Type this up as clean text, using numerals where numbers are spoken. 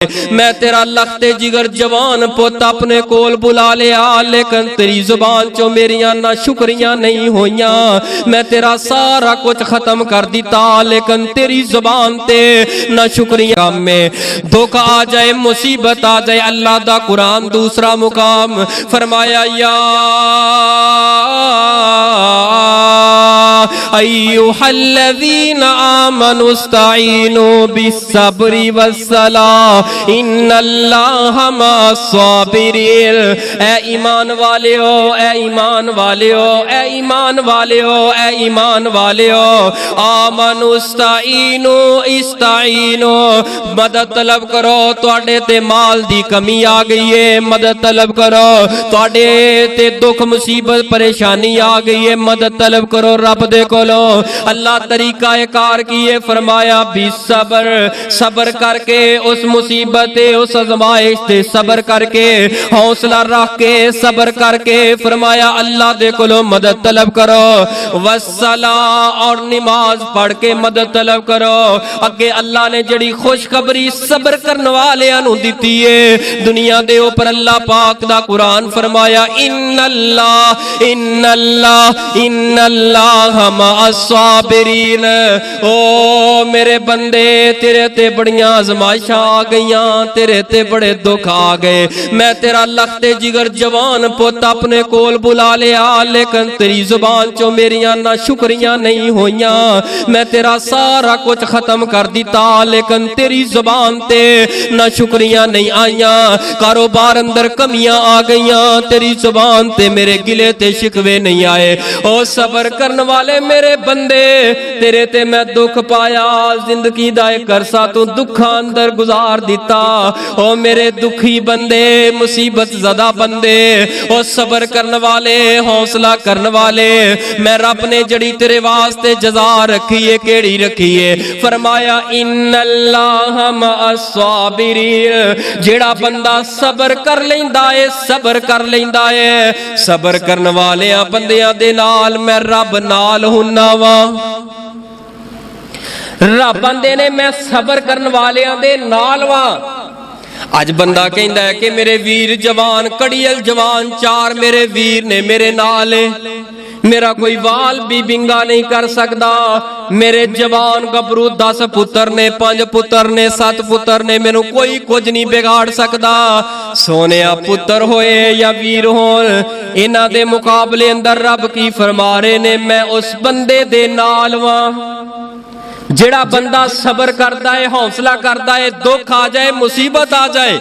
میں تیرا لختے جگر جوان پوت اپنے کول بلا لیا، لیکن تیری زبان چو میریاں نہ شکریاں نہیں ہویاں۔ میں تیرا سارا کچھ ختم کر دیتا، لیکن تیری زبان تے نہ شکریاں میں دکھ آ جائے، مصیبت آ جائے۔ اللہ دا قرآن دوسرا مقام فرمایا، یا ایوہا الذین آمنوا استعینوا بالصبر والصلاۃ ان اللہ مع الصابرین۔ اے ایمان والیو، اے ایمان والیو، اے ایمان والیو، اے ایمان والیو، آمنوا استعینوا، استعینوا مدد طلب کرو۔ تواڈے تے مال دی کمی آ گئی ہے، مدد طلب کرو۔ تواڈے تے دکھ مصیبت پریشانی آ گئی ہے، مدد طلب کرو رب دے کولو۔ اللہ طریقہ کار کیے، فرمایا بھی صبر، صبر کر کے اس مصیبت اس آزمائش تے صبر کر کے، حوصلہ رکھ کے صبر کر کے، فرمایا اللہ دے کولو مدد طلب کرو۔ والصلاۃ، اور نماز پڑھ کے مدد طلب کرو۔ اگے اللہ نے جڑی خوشخبری صبر کرن والیاں نو دتی ہے دنیا دے اوپر، اللہ پاک دا قرآن فرمایا، ان اللہ ان اللہ ان اللہ مع الصابرین۔ او میرے بندے، تیرے تے بڑیاں آزمائشاں آ گئیاں، تیرے تے بڑے دکھ آ گئے، میں تیرا لختے جگر جوان پوت اپنے کول بلا لیا، لیکن تیری زبان چو میریاں نہ شکریاں نہیں ہویاں۔ میں تیرا سارا کچھ ختم کر دیتا، لیکن تیری زبان تے نہ شکریاں نہیں آئیاں۔ کاروبار اندر کمیاں آ گئیاں، تیری زبان تے میرے گلے تے شکوے نہیں آئے۔ او صبر کرن والے میرے بندے، تیرے تے میں دکھ پایا، زندگی دا ایک عرصہ تو دکھاں اندر گزار دیتا۔ او میرے دکھی بندے، مصیبت زدہ بندے، او صبر کرن والے، حوصلہ کرن والے، میں رب نے جڑی تیرے واسطے جزا رکھی ہے، کیڑی رکھی ہے؟ فرمایا ان اللہ مع الصابرین۔ جیڑا بندہ صبر کر لیندا ہے، صبر کر لیندا ہے، صبر کرن والیاں بندیاں دے نال میں رب نال ہنا وا۔ رب بندے نے میں صبر کرن والیاں دے نال وا۔ اج بندہ کہندا ہے کہ میرے ویر جوان، کڑیل جوان چار میرے ویر نے میرے نال، میرا کوئی وال بھی بنگا نہیں کر سکدا۔ میرے جوان گبرو 10 پتر نے، 5 پتر نے، 7 پتر نے، مینوں کوئی کچھ نہیں بگاڑ سکدا۔ سونیا پتر ہوئے یا ویر ہون، انہاں دے مقابلے اندر رب کی فرما رہے نے میں اس بندے دے نال واں۔ جڑا بندہ صبر کردا ہے، حوصلہ کردا ہے، دکھ آ جائے، مصیبت آ جائے،